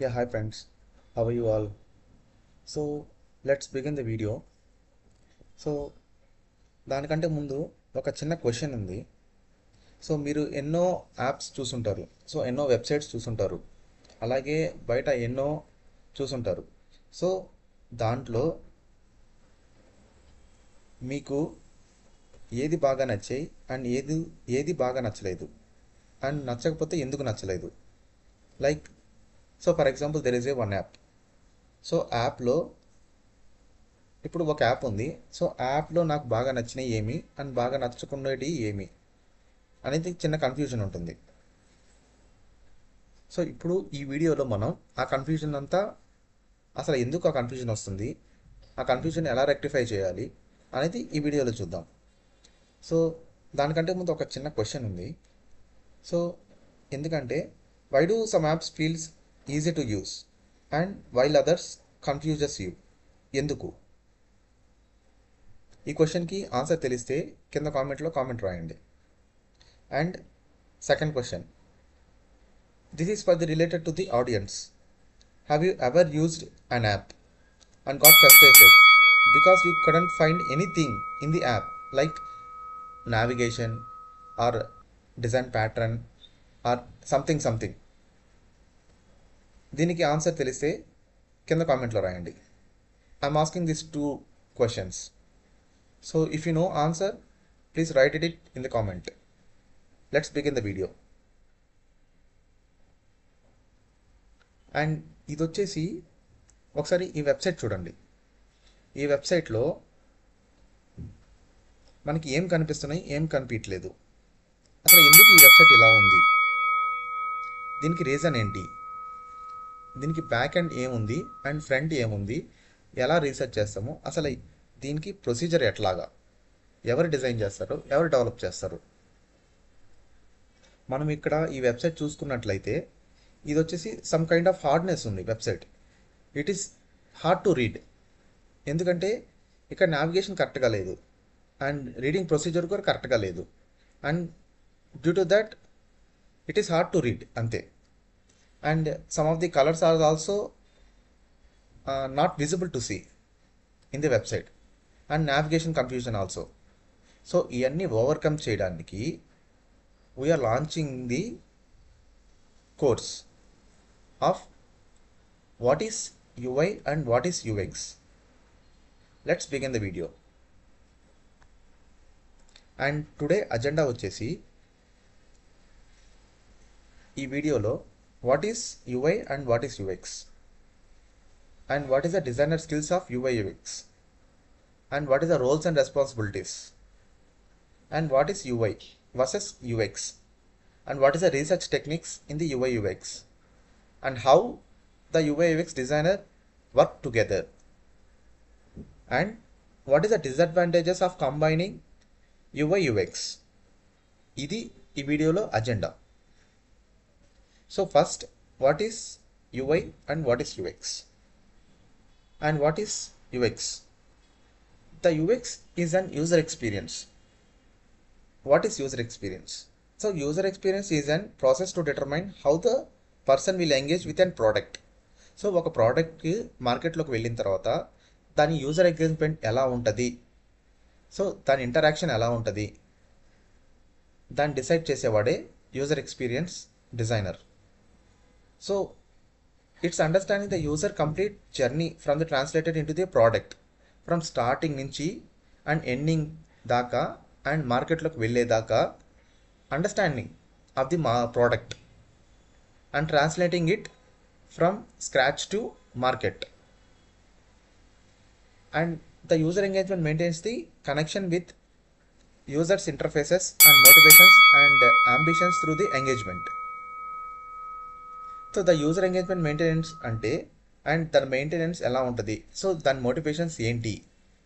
Yeah, hi friends. How are you all? So let's begin the video. So దానికంటే ముందు ఒక చిన్న question ఉంది. సో మీరు ఎన్నో యాప్స్ చూసుంటారు, సో ఎన్నో వెబ్సైట్స్ చూసుంటారు, అలాగే బయట ఎన్నో చూసుంటారు. సో దాంట్లో మీకు ఏది బాగా నచ్చాయి అండ్ ఏది బాగా నచ్చలేదు, అండ్ నచ్చకపోతే ఎందుకు నచ్చలేదు. Like so for example there is a one app. So యాప్లో ఇప్పుడు ఒక యాప్ ఉంది. సో యాప్లో నాకు బాగా నచ్చినవి ఏమి అండ్ బాగా నచ్చకునేవి ఏమి అనేది చిన్న కన్ఫ్యూజన్ ఉంటుంది. సో ఇప్పుడు ఈ వీడియోలో మనం ఆ కన్ఫ్యూజన్ అంతా, అసలు ఎందుకు ఆ కన్ఫ్యూజన్ వస్తుంది, ఆ కన్ఫ్యూజన్ ఎలా రెక్టిఫై చేయాలి అనేది ఈ వీడియోలో చూద్దాం. సో దానికంటే ముందు ఒక చిన్న క్వశ్చన్ ఉంది. సో ఎందుకంటే why do some apps feels easy to use and while others confuses you? ఎందుకు? ఈ క్వశ్చన్కి ఆన్సర్ తెలిస్తే కింద కామెంట్లో కామెంట్ రాయండి. And second question, this is for the related to the audiences. Have you ever used an app and got frustrated because you couldn't find anything in the app like navigation or design pattern or something? దీనికి answer తెలిస్తే కింద కామెంట్లో రాయండి. I'm asking this two questions. So if you know answer, please right it in the comment. Let's begin the video. And ఇది వచ్చేసి ఒకసారి ఈ website చూడండి. ఈ వెబ్సైట్లో మనకి ఏం కనిపిస్తున్నాయి, ఏం కనిపించలేదు. అసలు ఎందుకు ఈ వెబ్సైట్ ఇలా ఉంది, దీనికి రీజన్ ఏంటి, దీనికి బ్యాక్ ఎండ్ ఏముంది అండ్ ఫ్రంట్ ఏముంది, ఎలా రీసెర్చ్ చేస్తాము, అసలు దీనికి ప్రొసీజర్ ఎట్లాగా, ఎవరు డిజైన్ చేస్తారు, ఎవరు డెవలప్ చేస్తారు. మనం ఇక్కడ ఈ వెబ్సైట్ చూసుకున్నట్లయితే ఇది వచ్చేసి సమ్ కైండ్ ఆఫ్ హార్డ్నెస్ ఉంది website. It is hard to read. ఎందుకంటే ఇక్కడ నావిగేషన్ కరెక్ట్గా లేదు అండ్ రీడింగ్ ప్రొసీజర్ కూడా కరెక్ట్గా లేదు. And due to that it is hard to read అంతే. And some of the colours are also not visible to see in the website and navigation confusion also. So ఇవన్నీ overcome చేయడానికి we're launching the course of what is UI and what is UX. Let's begin the video. And today agenda వచ్చేసి ఈ వీడియోలో what is UI and what is UX and what is the designer skills of UI UX and what is the roles and responsibilities and what is UI versus UX and what is the research techniques in the UI UX and how the UI UX designer work together and what is the disadvantages of combining UI UX. ఇది ఈ వీడియోలో agenda. So first, what is UI and what is UX and what is UX? The UX is an user experience. What is user experience? So user experience is an process to determine how the person will engage with an product. So ఒక ప్రోడక్ట్కి మార్కెట్లోకి వెళ్ళిన తర్వాత దాని user engagement ఎలా ఉంటుంది, so దాని interaction ఎలా ఉంటుంది, దాన్ని డిసైడ్ చేసేవాడే user experience designer. So it's understanding the user complete journey from the translated in to the product, from starting నుంచి అండ్ ఎండింగ్ దాకా అండ్ మార్కెట్లోకి వెళ్ళేదాకా understanding of the product and translating it from scratch to market. And the user engagement maintains the connection with users interfaces and motivations and ambitions through the engagement. So the user engagement maintenance ante and దాని maintenance ఎలా ఉంటుంది, so దాని motivations ఏంటి,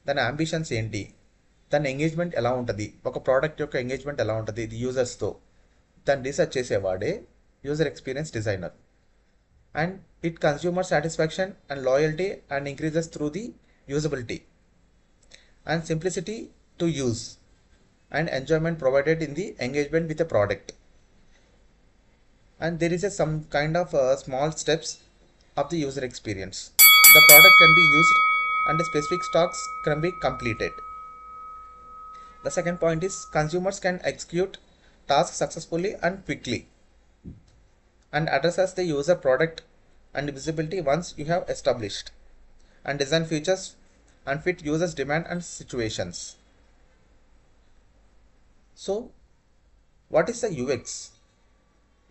దాని ambitions ఏంటి, దాని engagement ఎలా ఉంటుంది, ఒక ప్రోడక్ట్ యొక్క ఎంగేజ్మెంట్ ఎలా ఉంటుంది ఇది యూజర్స్తో, దాన్ని రీసెర్చ్ చేసేవాడే user experience designer. And it consumer satisfaction and loyalty and increases through the usability and simplicity to use and enjoyment provided in the engagement with a product. And there is some kind of small steps of the user experience. The product can be used and the specific tasks can be completed. The second point is consumers can execute tasks successfully and quickly and addresses the user product and visibility once you have established and design features and fit users demand and situations. So what is the UX?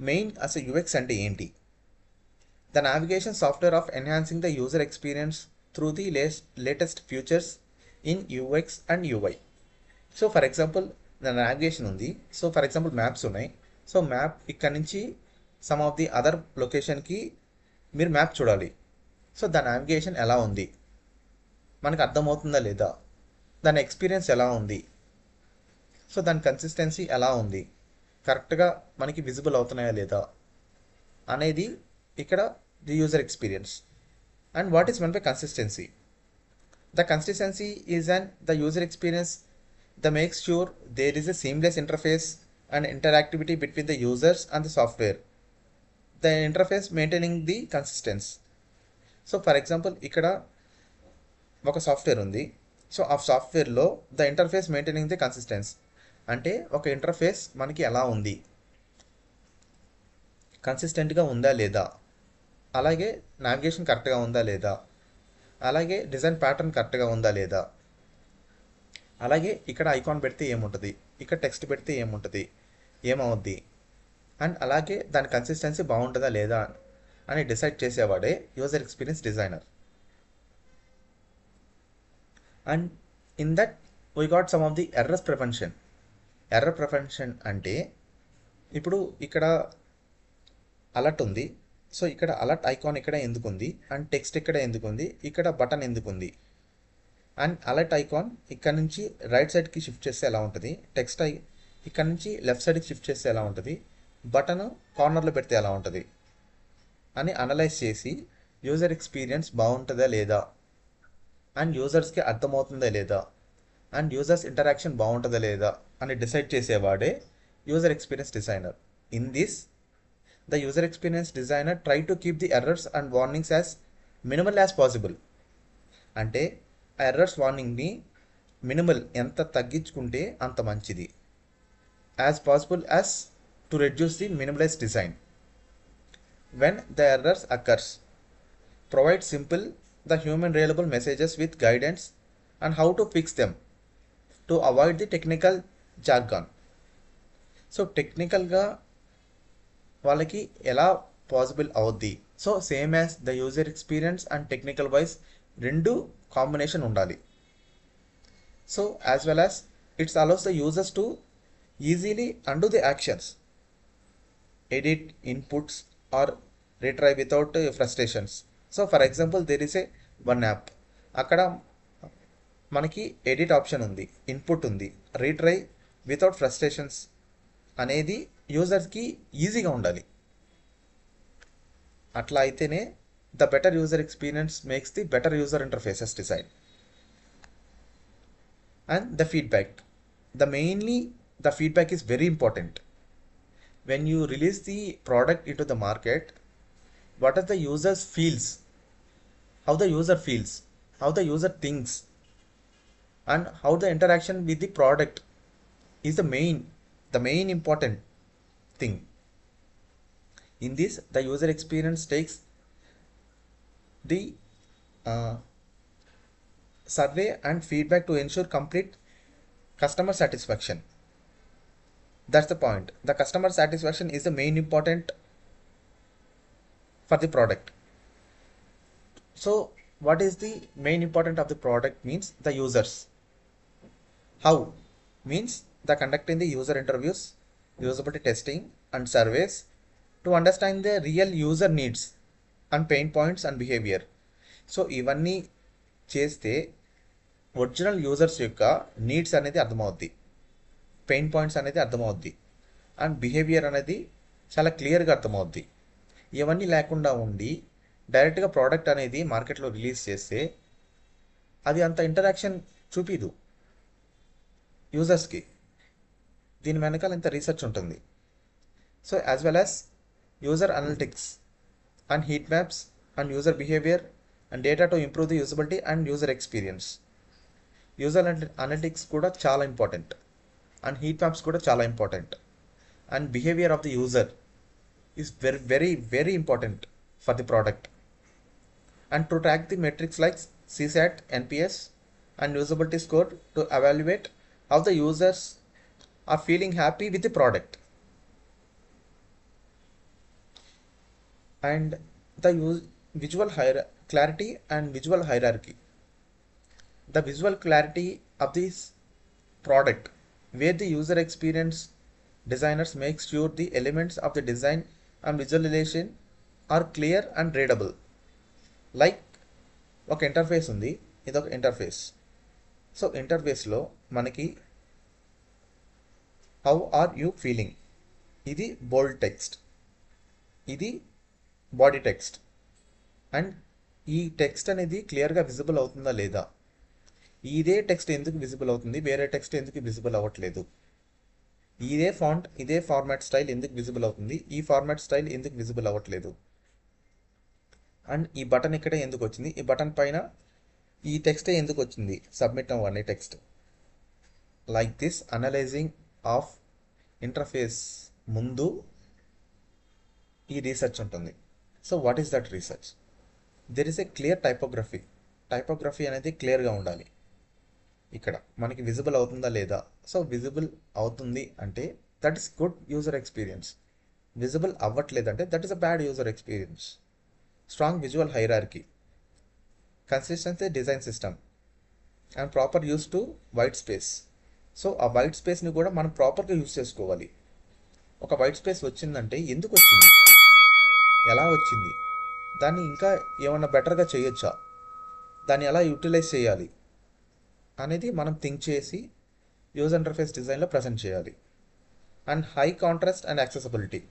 Main as a UX and ఏంటి? The navigation software of enhancing the user experience through the latest features in UX and UI. So for example నా navigation ఉంది. So for example maps ఉన్నాయి. So map ఇక్కడ నుంచి some of the other లొకేషన్కి మీరు map చూడాలి. So దాని navigation ఎలా ఉంది, మనకు అర్థమవుతుందా లేదా, దాని ఎక్స్పీరియన్స్ ఎలా ఉంది, సో దాని కన్సిస్టెన్సీ ఎలా ఉంది, కరెక్ట్గా మనకి విజిబుల్ అవుతున్నాయా లేదా అనేది ఇక్కడ the user experience. And what is meant by consistency? The consistency is and the user experience that makes sure there is a seamless interface and interactivity between the users and the software. The interface maintaining the consistency. So for example ఇక్కడ ఒక software ఉంది. So ఆ సాఫ్ట్వేర్లో the interface maintaining the consistency అంటే ఒక interface మనకి ఎలా ఉంది, కన్సిస్టెంట్గా ఉందా లేదా, అలాగే నావిగేషన్ కరెక్ట్గా ఉందా లేదా, అలాగే డిజైన్ ప్యాటర్న్ కరెక్ట్గా ఉందా లేదా, అలాగే ఇక్కడ ఐకాన్ పెడితే ఏముంటుంది, ఇక్కడ టెక్స్ట్ పెడితే ఏముంటుంది, ఏమవుద్ది, అండ్ అలాగే దాని కన్సిస్టెన్సీ బాగుంటుందా లేదా అని డిసైడ్ చేసేవాడే user experience designer. And in that we got some of the errors prevention. Error prevention అంటే ఇప్పుడు ఇక్కడ అలర్ట్ ఉంది. సో ఇక్కడ అలర్ట్ ఐకాన్ ఇక్కడ ఎందుకుంది, అండ్ టెక్స్ట్ ఇక్కడ ఎందుకుంది, ఇక్కడ బటన్ ఎందుకుంది, అండ్ అలర్ట్ ఐకాన్ ఇక్కడ నుంచి రైట్ సైడ్కి షిఫ్ట్ చేస్తే ఎలా ఉంటుంది, టెక్స్ట్ ఇక్కడ నుంచి లెఫ్ట్ సైడ్కి షిఫ్ట్ చేస్తే ఎలా ఉంటుంది, బటన్ కార్నర్లో పెడితే ఎలా ఉంటుంది అని అనలైజ్ చేసి యూజర్ ఎక్స్పీరియన్స్ బాగుంటుందా లేదా, అండ్ యూజర్స్కి అర్థమవుతుందా లేదా, అండ్ యూజర్స్ ఇంటరాక్షన్ బాగుంటుందా లేదా అని డిసైడ్ చేసేవాడే user experience designer. In this the user experience designer try to keep the errors and warnings as minimal as possible. అంటే ఆ ఎర్రర్స్ వార్నింగ్ని మినిమల్ ఎంత తగ్గించుకుంటే అంత మంచిది, as possible as to reduce the minimalize design. When the errors occurs provide simple the human readable messages with guidance and how to fix them to avoid the technical jargon. So టెక్నికల్గా వాళ్ళకి ఎలా possible అవుద్ది, so same as the user experience and technical wise రెండు combination ఉండాలి. So as well as it's allows the users to easily undo the actions, edit inputs or retry without frustrations. So for example there is a one app, అక్కడ మనకి edit option ఉంది, input ఉంది, retry without frustrations అనేది యూజర్కి ఈజీగా ఉండాలి. అట్లా అయితేనే the better user experience makes the better user interfaces design. And the feedback, the feedback is very important. When you release the product into the market, what are the users feels, how the user feels, how the user thinks, and how the interaction with the product is the main important thing. In this, the user experience takes the survey and feedback to ensure complete customer satisfaction. That's the point. The customer satisfaction is the main important for the product. So what is the main important of the product means the users. How means the conducting the user interviews, usability testing and surveys to understand the real user needs and pain points and behaviour. So ఇవన్నీ చేస్తే original users యొక్క needs అనేది అర్థమవుద్ది, pain points అనేది అర్థమవుద్ది, and behaviour అనేది చాలా క్లియర్గా అర్థమవుద్ది. ఇవన్నీ లేకుండా ఉండి డైరెక్ట్గా ప్రోడక్ట్ అనేది మార్కెట్లో రిలీజ్ చేస్తే అది అంత ఇంటరాక్షన్ చూపిదు యూజర్స్కి. దీని వెనకాల ఇంత రీసెర్చ్ ఉంటుంది. So as well as user analytics and heat maps and user behavior and data to improve the usability and user experience. User analytics కూడా చాలా ఇంపార్టెంట్ అండ్ హీట్ మ్యాప్స్ కూడా చాలా important and behaviour of the user is very very very important for the product and to track the metrics like CSAT, NPS and usability score to evaluate how the users are feeling happy with the product. And the visual clarity and visual hierarchy. The visual clarity of this product, where the user experience designers make sure the elements of the design and visualization are clear and readable. Like ఒక interface ఉంది, ఇది ఒక interface. So ఇంటర్ఫేస్లో మనకి how are you feeling, ఇది బోల్డ్ text, ఇది body text. And ఈ text అనేది క్లియర్గా విజిబుల్ అవుతుందా లేదా, ఇదే టెక్స్ట్ ఎందుకు విజిబుల్ అవుతుంది, వేరే టెక్స్ట్ ఎందుకు విజిబుల్ అవ్వట్లేదు, ఇదే ఫాంట్ ఇదే ఫార్మాట్ స్టైల్ ఎందుకు విజిబుల్ అవుతుంది, ఈ ఫార్మాట్ స్టైల్ ఎందుకు విజిబుల్ అవ్వట్లేదు, అండ్ ఈ బటన్ ఇక్కడే ఎందుకు వచ్చింది, ఈ బటన్ పైన ఈ టెక్స్టే ఎందుకు వచ్చింది, సబ్మిట్ అవ్వండి text. Like this analysing of interface ముందు ఈ రీసెర్చ్ ఉంటుంది. So what is that research? There is a clear typography. Typography అనేది క్లియర్గా ఉండాలి. ఇక్కడ మనకి విజిబుల్ అవుతుందా లేదా, సో విజిబుల్ అవుతుంది అంటే that is good user experience. Visible అవ్వట్లేదంటే that is a bad user experience. Strong visual hierarchy, consistency design system and proper use to white space. So ఆ వైట్ స్పేస్ని కూడా మనం ప్రాపర్గా యూస్ చేసుకోవాలి. ఒక వైట్ స్పేస్ వచ్చిందంటే ఎందుకు వచ్చింది, ఎలా వచ్చింది, దాన్ని ఇంకా ఏమన్నా బెటర్గా చేయొచ్చా, దాన్ని ఎలా యూటిలైజ్ చేయాలి అనేది మనం థింక్ చేసి యూజర్ ఇంటర్ఫేస్ డిజైన్లో ప్రజెంట్ చేయాలి. And high contrast and accessibility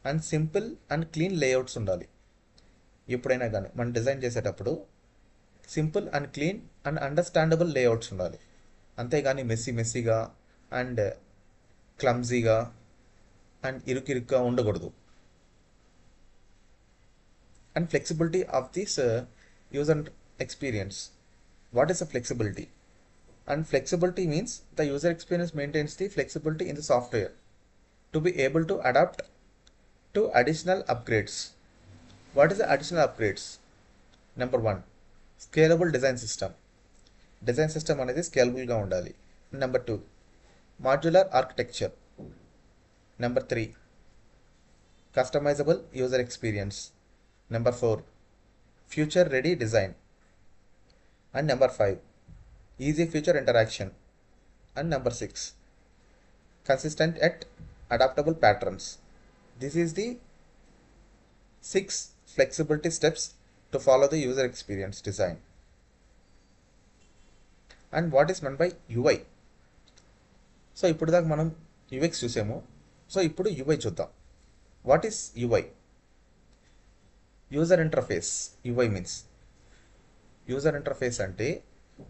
and simple and clean layouts ఉండాలి. ఎప్పుడైనా కానీ మనం డిజైన్ చేసేటప్పుడు simple and clean and understandable layouts ఉండాలి. అంతేగాని మెస్సీగా అండ్ క్లమ్జీగా అండ్ ఇరుకిరుగ్గా ఉండకూడదు. And flexibility of this user experience. What is the flexibility? And flexibility means the user experience maintains the flexibility in the software to be able to adapt to additional upgrades. What is the additional upgrades? Number 1, scalable design system. Design system అనేది స్కేలబుల్గా ఉండాలి. Number 2, modular architecture. Number 3, customisable user experience. Number 4, future ready design. And number 5, easy future interaction. And number 6, consistent at adaptable patterns. This is the 6 flexibility steps to follow the user experience design. And what is meant by UI? So ఇప్పుడు దాకా మనం UX చూసాము. So ఇప్పుడు UI చూద్దాం. What is UI? User interface. UI means user interface అంటే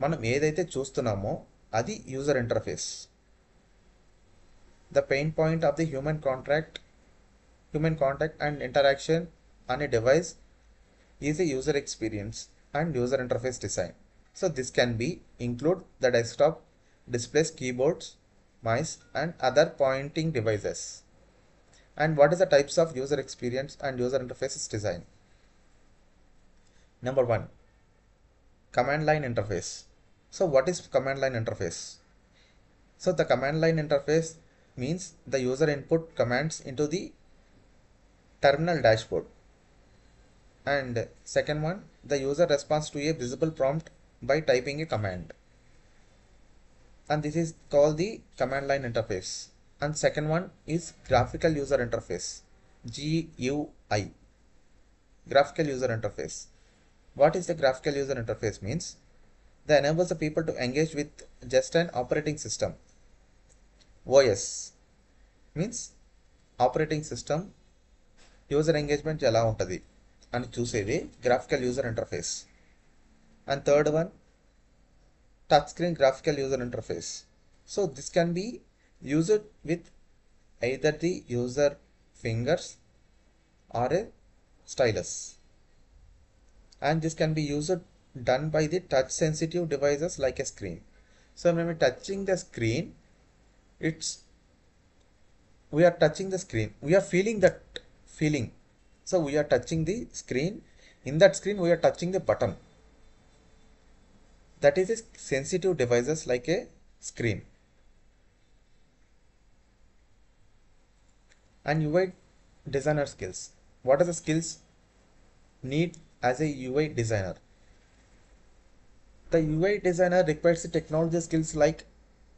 మనం ఏదైతే చూస్తున్నామో అది user interface. The pain point of the human contact and interaction on a device is a user experience and user interface design. So this can be include the desktop displays, keyboards, mice and other pointing devices. And what is the types of user experience and user interfaces design? Number 1, command line interface. So what is command line interface? So the command line interface means the user input commands into the terminal dashboard. And second one, the user responds to a visible prompt by typing a command, and this is called the command line interface. And second one is graphical user interface, GUI, graphical user interface. What is the graphical user interface means? That enables the people to engage with just an operating system. OS means operating system user engagement ఎలా ఉంటుంది అని చూసేది graphical user interface. And third one, touch screen graphical user interface. So this can be used with either the user fingers or a stylus. and this can be used done by the touch sensitive devices like a screen. So when we're touching the screen, it's we are touching the screen, we are feeling that feeling. So we are touching the screen, in that screen we are touching the button, that is a sensitive devices like a screen. And UI designer skills, what are the skills need as a UI designer? The UI designer requires the technology skills like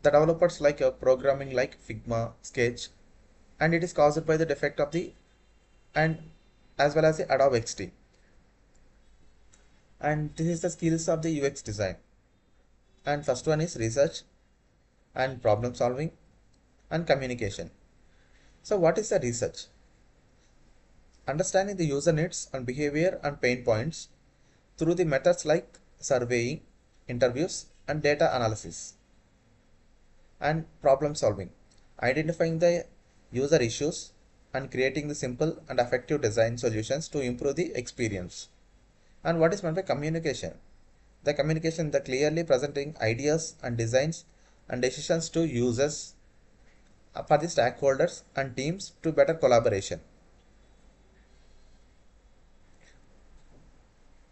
the developers like programming like Figma, Sketch, and it is caused by the defect of the and as well as the Adobe XD. And this is the skills of the UX design. And first one is research and problem solving and communication. So what is the research? Understanding the user needs and behavior and pain points through the methods like surveying, interviews, and data analysis. And problem solving, identifying the user issues and creating the simple and effective design solutions to improve the experience. And what is meant by communication? The communication, the clearly presenting ideas and designs and decisions to users for the stakeholders and teams to better collaboration.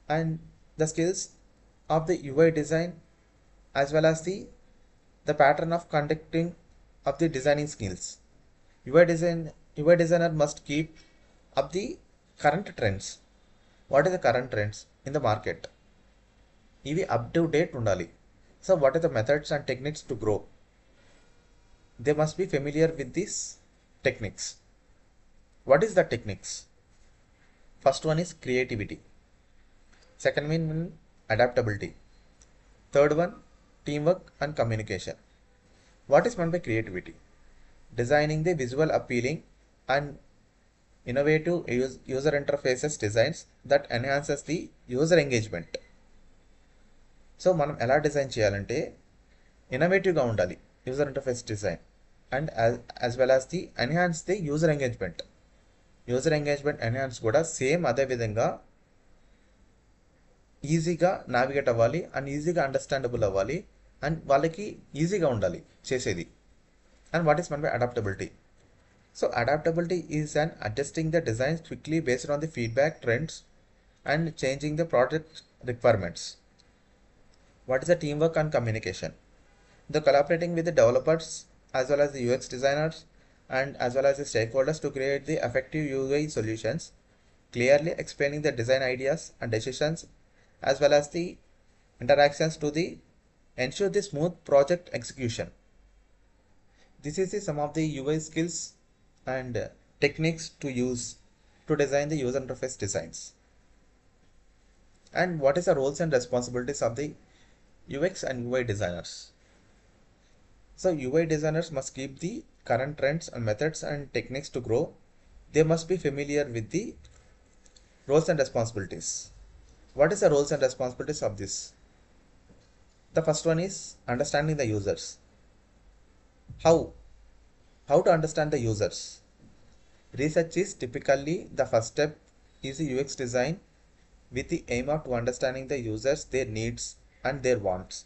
And the skills of the UI design as well as the pattern of conducting of the designing skills. UI designer must keep up the current trends. What is the current trends in the market? ఇవి up to date ఉండాలి. So what are the methods and techniques to grow? They must be familiar with this techniques. What is the techniques? First one is creativity, second one adaptability, third one teamwork and communication. What is meant by creativity? Designing the visual appealing and innovative user interfaces designs that enhances the user engagement. So మనం ఎలా design చేయాలంటే ఇన్నోవేటివ్గా ఉండాలి user interface design, and as well as the enhance the user engagement. User engagement enhance కూడా same అదే విధంగా ఈజీగా navigate అవ్వాలి and ఈజీగా అండర్స్టాండబుల్ అవ్వాలి అండ్ వాళ్ళకి ఈజీగా ఉండాలి చేసేది. And what is meant by adaptability? So adaptability is an adjusting the designs quickly based on the feedback, trends, and changing the project requirements. What is the teamwork and communication? The collaborating with the developers as well as the UX designers and as well as the stakeholders to create the effective UI solutions, clearly explaining the design ideas and decisions as well as the interactions to the ensure the smooth project execution. This is some of the UI skills and techniques to use to design the user interface designs. And what is the roles and responsibilities of the UX and UI designers? So UI designers must keep the current trends and methods and techniques to grow. They must be familiar with the roles and responsibilities. What is the roles and responsibilities of this? The first one is understanding the users. How to understand the users? Research is typically the first step is the UX design with the aim of to understanding the users, their needs and their wants.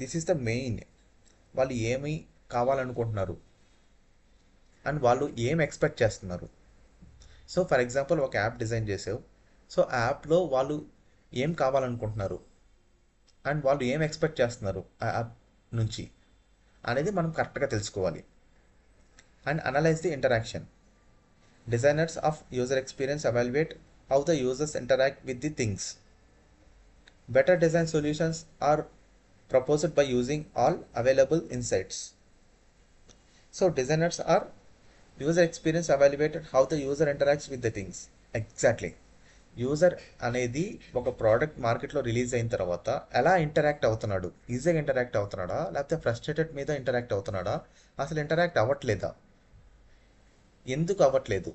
This is the main. వాళ్ళు ఏమి కావాలనుకుంటున్నారు and వాళ్ళు ఏం expect చేస్తున్నారు. So for example ఒక app design చేసావు, so ఆ యాప్లో వాళ్ళు ఏం కావాలనుకుంటున్నారు అండ్ వాళ్ళు ఏం ఎక్స్పెక్ట్ చేస్తున్నారు ఆ యాప్ నుంచి అనేది మనం కరెక్ట్గా తెలుసుకోవాలి. And analyse the interaction. Designers of user experience evaluate how the users interact with the things. Better design solutions are proposed by using all available insights. So designers are user experience evaluated how the user interacts with the things. Exactly. User అనేది ఒక product మార్కెట్లో release అయిన తర్వాత ఎలా interact అవుతున్నాడు, ఈజీగా interact అవుతున్నాడా లేకపోతే frustrated మీద ఇంటరాక్ట్ అవుతున్నాడా, అసలు ఇంటరాక్ట్ అవ్వట్లేదా, ఎందుకు అవ్వట్లేదు,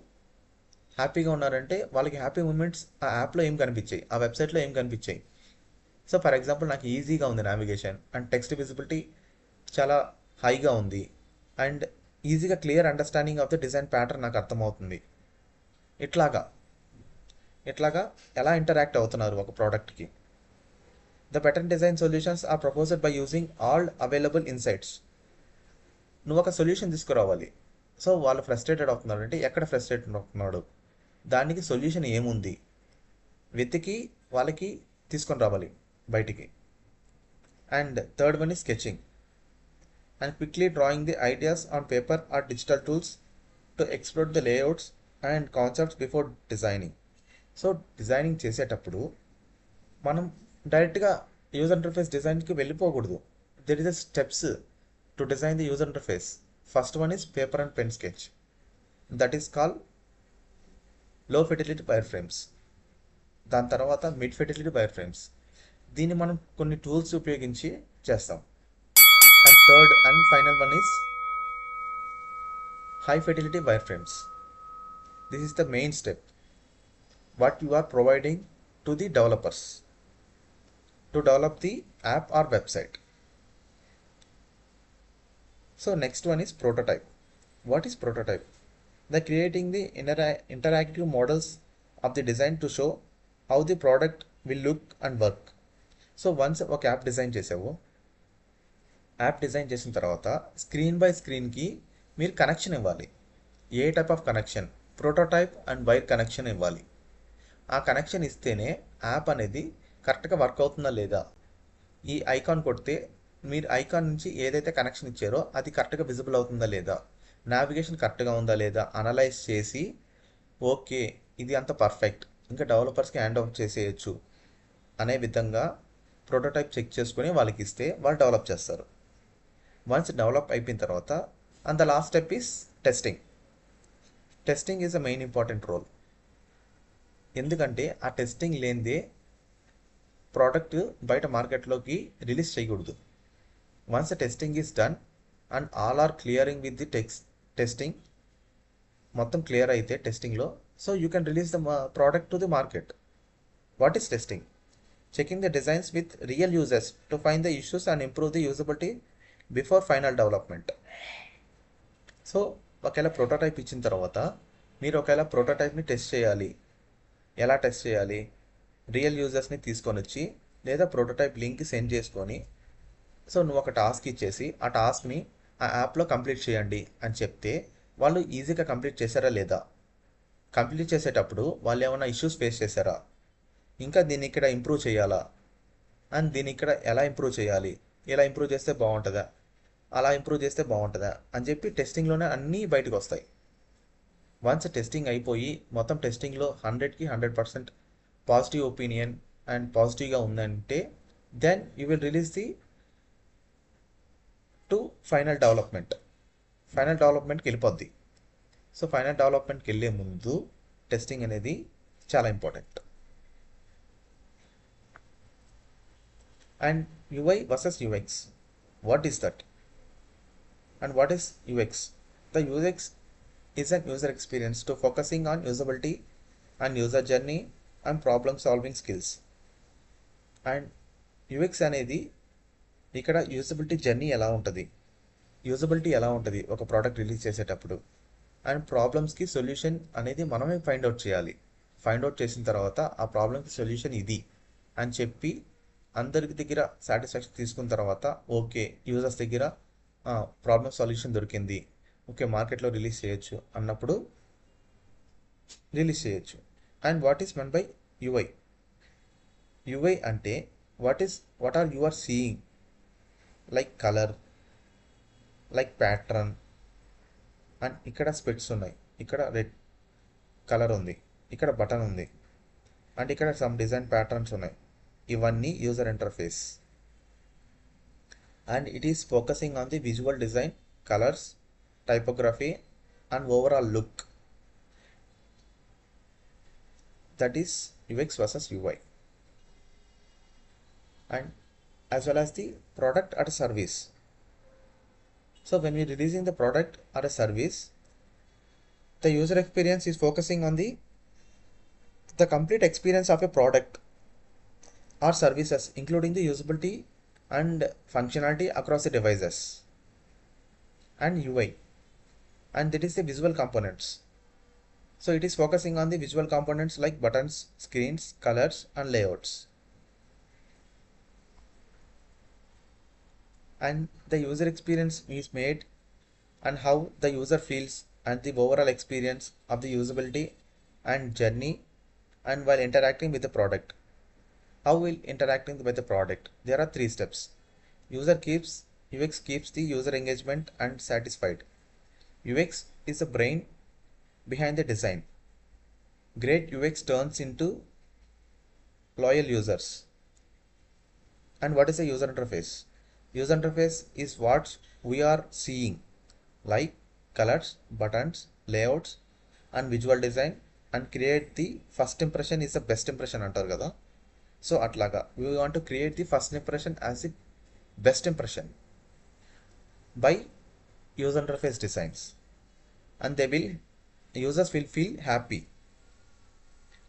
హ్యాపీగా ఉన్నారంటే వాళ్ళకి హ్యాపీ మూమెంట్స్ ఆ యాప్లో ఏం కనిపించాయి, ఆ వెబ్సైట్లో ఏం కనిపించాయి. సో ఫర్ ఎగ్జాంపుల్ నాకు ఈజీగా ఉంది నావిగేషన్ అండ్ టెక్స్ట్ విజిబిలిటీ చాలా హైగా ఉంది అండ్ ఈజీగా clear understanding of the design pattern నాకు అర్థమవుతుంది. ఇట్లాగా ఇట్లాగా ఎలా ఇంటరాక్ట్ అవుతున్నారు ఒక ప్రోడక్ట్కి. The better design solutions are proposed by using all available insights. నువ్వు ఒక సొల్యూషన్ తీసుకురావాలి. సో వాళ్ళు ఫ్రస్ట్రేటెడ్ అవుతున్నారు అంటే ఎక్కడ ఫ్రస్ట్రేటెడ్ అవుతున్నాడు, దానికి సొల్యూషన్ ఏముంది వెతికి వాళ్ళకి తీసుకొని రావాలి బయటికి. And third one is sketching and quickly drawing the ideas on paper or digital tools to explore the layouts and concepts before designing. So designing చేసేటప్పుడు మనం డైరెక్ట్గా యూజర్ ఇంటర్ఫేస్ డిజైన్కి వెళ్ళిపోకూడదు. There is a steps to design the user interface. First one is paper and pen sketch, that is call low fidelity wire frames. దాని తర్వాత mid ఫెటిలిటీ wire frames. దీన్ని మనం కొన్ని టూల్స్ ఉపయోగించి చేస్తాం. And third and final one is high fidelity wireframes. This is the main step what you are providing to the developers to develop the app or website. So next one is prototype. What is prototype? The creating the interactive models of the design to show how the product will look and work. So once ఒక app design చేసావు, app design చేసిన తర్వాత screen by స్క్రీన్కి మీరు connection ఇవ్వాలి. ఏ type of connection? Prototype and wire connection ఇవ్వాలి. ఆ కనెక్షన్ ఇస్తేనే యాప్ అనేది కరెక్ట్గా వర్క్ అవుతుందా లేదా. ఈ ఐకాన్ కొడితే మీరు ఐకాన్ నుంచి ఏదైతే కనెక్షన్ ఇచ్చారో అది కరెక్ట్గా విజిబుల్ అవుతుందా లేదా, నావిగేషన్ కరెక్ట్గా ఉందా లేదా అనలైజ్ చేసి ఓకే ఇది అంత పర్ఫెక్ట్ ఇంకా డెవలపర్స్కి హ్యాండ్ ఓవర్ చేసేయచ్చు అనే విధంగా ప్రోటోటైప్ చెక్ చేసుకొని వాళ్ళకి ఇస్తే వాళ్ళు డెవలప్ చేస్తారు. వన్స్ డెవలప్ అయిపోయిన తర్వాత and the last step is testing. Testing is a main important role. ఎందుకంటే ఆ టెస్టింగ్ లేనిదే ప్రోడక్ట్ బయట మార్కెట్లోకి రిలీజ్ చేయకూడదు. Once the testing is done and all are clearing with the testing, మొత్తం క్లియర్ అయితే టెస్టింగ్లో, so you can release the product to the market. What is testing? Checking the designs with real users to find the issues and improve the usability before final development. So ఒకవేళ prototype ఇచ్చిన తర్వాత మీరు ఒకవేళ ప్రోటోటైప్ని test చేయాలి. ఎలా test చేయాలి? Real యూజర్స్ని తీసుకొని వచ్చి లేదా ప్రోటోటైప్ లింక్ సెండ్ చేసుకొని, సో నువ్వు ఒక టాస్క్ ఇచ్చేసి ఆ టాస్క్ని ఆ యాప్లో కంప్లీట్ చేయండి అని చెప్తే వాళ్ళు ఈజీగా కంప్లీట్ చేశారా లేదా, కంప్లీట్ చేసేటప్పుడు వాళ్ళు ఏమైనా ఇష్యూస్ ఫేస్ చేశారా, ఇంకా దీన్ని ఇక్కడ ఇంప్రూవ్ చేయాలా, అండ్ దీన్ని ఇక్కడ ఎలా ఇంప్రూవ్ చేయాలి, ఇలా ఇంప్రూవ్ చేస్తే బాగుంటుందా, అలా ఇంప్రూవ్ చేస్తే బాగుంటుందా అని చెప్పి టెస్టింగ్లోనే అన్నీ బయటకు వస్తాయి. వన్స్ టెస్టింగ్ అయిపోయి మొత్తం టెస్టింగ్లో 100కి 100% పాజిటివ్ ఒపీనియన్ అండ్ పాజిటివ్గా ఉందంటే then you will release the to final development. Final డెవలప్మెంట్కి వెళ్ళిపోద్ది. సో ఫైనల్ డెవలప్మెంట్కి వెళ్ళే ముందు టెస్టింగ్ అనేది చాలా important. And UI versus UX. What is that? And what is UX? The UX is an user experience to focusing on usability and user journey and problem solving skills. And UX అనేది ఇక్కడ usability journey ఎలా ఉంటుంది, usability ఎలా ఉంటుంది ఒక product release చేసేటప్పుడు, and ప్రాబ్లమ్స్కి solution అనేది మనమే ఫైండ్ అవుట్ చేయాలి. ఫైండ్ అవుట్ చేసిన తర్వాత ఆ ప్రాబ్లమ్కి సొల్యూషన్ ఇది అని చెప్పి అందరికి దగ్గర సాటిస్ఫాక్షన్ తీసుకున్న తర్వాత ఓకే యూజర్స్ దగ్గర ప్రాబ్లమ్ సొల్యూషన్ దొరికింది, ఓకే మార్కెట్లో రిలీజ్ చేయొచ్చు అన్నప్పుడు రిలీజ్ చేయొచ్చు. And what is meant by UI? UI అంటే what are you are seeing, like colour, like pattern, and ఇక్కడ స్పెట్స్ ఉన్నాయి, ఇక్కడ రెడ్ కలర్ ఉంది, ఇక్కడ బటన్ ఉంది, అండ్ ఇక్కడ సమ్ డిజైన్ ప్యాటర్న్స్ ఉన్నాయి. ఇవన్నీ user interface. And it is focusing on the visual design, colours, typography and overall look. That is UX versus UI. And as well as the product or service. So when we are releasing the product or a service, the user experience is focusing on the complete experience of a product or services, including the usability and functionality across the devices. And UI, and that is the visual components. So it is focusing on the visual components like buttons, screens, colors and layouts. And the user experience is made and how the user feels and the overall experience of the usability and journey and while interacting with the product. How will interacting with the product? There are three steps. UX keeps the user engagement and satisfied. UX is the brain behind the design. Great UX turns into loyal users. And what is a user interface? User interface is what we are seeing, like colors, buttons, layouts, and visual design, and create the first impression is the best impression అంటారు కదా. So అట్లాగా we want to create the first impression as the best impression by user interface designs, and users will feel happy.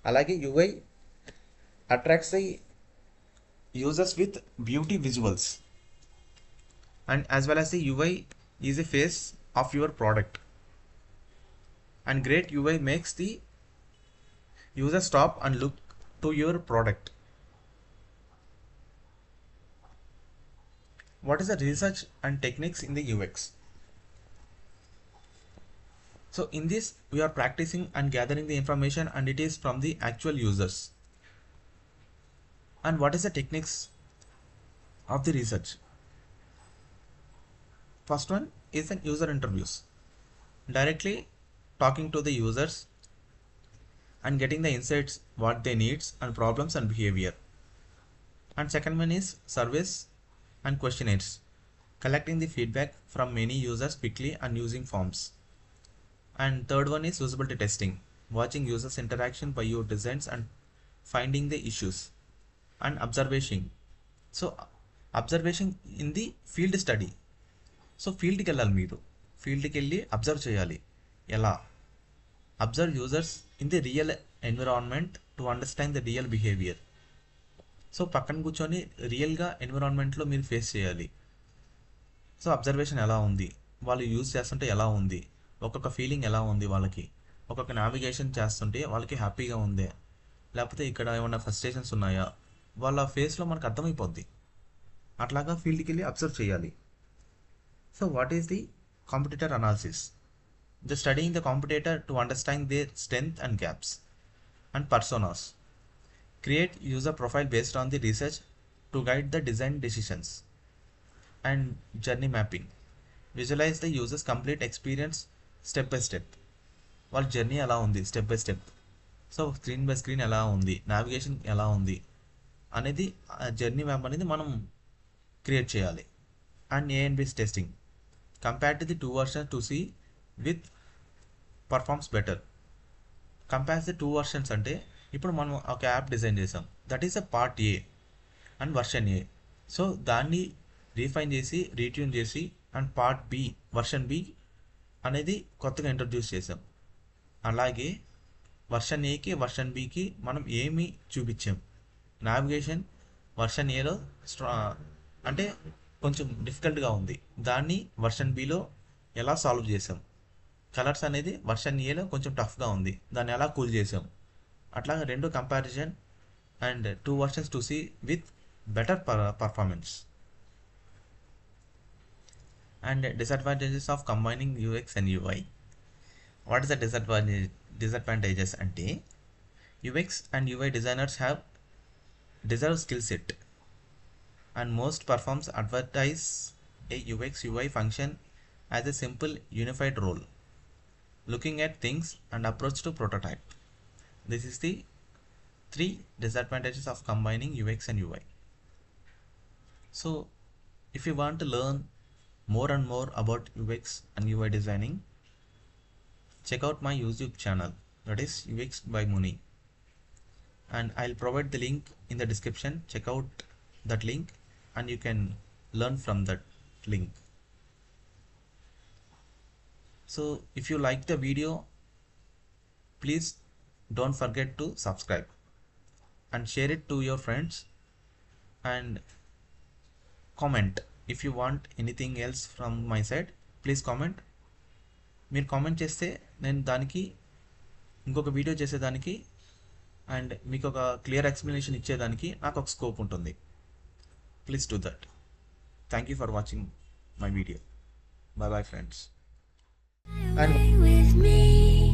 అలాగే UI attracts the users with beauty visuals, and as well as the UI is the face of your product, and great UI makes the user stop and look to your product. What is the research and techniques in the UX? So in this we are practicing and gathering the information, and it is from the actual users. And what is the techniques of the research? First one is an user interviews, directly talking to the users and getting the insights what they needs and problems and behavior. And second one is surveys and questionnaires, collecting the feedback from many users quickly and using forms. And third one is usability testing, watching users interaction by your designs and finding the issues. And observation, so observation in the field study. So ఫీల్డ్కి వెళ్ళాలి, మీరు ఫీల్డ్కి వెళ్ళి observe చేయాలి. ఎలా? Observe users in the real environment to understand the real behaviour. So పక్కన కూర్చొని రియల్గా ఎన్విరాన్మెంట్లో మీరు ఫేస్ చేయాలి. సో అబ్జర్వేషన్ ఎలా ఉంది, వాళ్ళు యూజ్ చేస్తుంటే ఎలా ఉంది, ఒక్కొక్క ఫీలింగ్ ఎలా ఉంది వాళ్ళకి, ఒక్కొక్క నావిగేషన్ చేస్తుంటే వాళ్ళకి హ్యాపీగా ఉందే, లేకపోతే ఇక్కడ ఏమన్నా ఫ్రస్ట్రేషన్స్ ఉన్నాయా, వాళ్ళ ఫేస్లో మనకు అర్థమైపోద్ది. అట్లాగా ఫీల్డ్కి వెళ్ళి అబ్జర్వ్ చేయాలి. So what is the competitor analysis? The studying the competitor to understand their strength and gaps. And personas. Create user profile based on the research to guide the design decisions. And journey mapping. Visualize the user's complete experience step by step. వాళ్ళ journey ఎలా ఉంది step by step. So screen by screen ఎలా ఉంది, navigation ఎలా ఉంది అనేది journey map అనేది మనం క్రియేట్ చేయాలి. And A&B testing, compare to the two versions to see which performs better. Compare the two versions అంటే ఇప్పుడు మనం ఒక యాప్ డిజైన్ చేసాం, that is a part A and version A. So దాన్ని refine చేసి రీట్యూన్ చేసి and part B version B అనేది కొత్తగా ఇంట్రడ్యూస్ చేసాం. అలాగే వర్షన్ ఏకి వర్షన్ బికి మనం ఏమి చూపించాం, నావిగేషన్ వర్షన్ ఏలో అంటే కొంచెం డిఫికల్ట్గా ఉంది, దాన్ని వర్షన్ బిలో ఎలా సాల్వ్ చేసాం. కలర్స్ అనేది వర్షన్ ఏలో కొంచెం టఫ్గా ఉంది, దాన్ని ఎలా కూల్ చేసాం. అట్లాగా రెండు comparison and two versions to see with better performance. And disadvantages of combining UX and UI. What is the disadvantages అంటే UX and UI designers have deserve skill set, and most firms advertise a UX UI function as a simple unified role, looking at things and approach to prototype. This is the 3 disadvantages of combining UX and UI. So if you want to learn more and more about UX and UI designing, check out my YouTube channel, that is UX by Muni, and I'll provide the link in the description. Check out that link and you can learn from that link. So if you like the video, please don't forget to subscribe and share it to your friends, and comment if you want anything else from my side. Please comment. మీరు comment చేస్తే నేను దానికి ఇంకొక video చేసేదానికి and మీకు ఒక clear explanation ఇచ్చేదానికి నాకు ఒక స్కోప్ ఉంటుంది. Please do that. Thank you for watching my video. Bye bye friends. And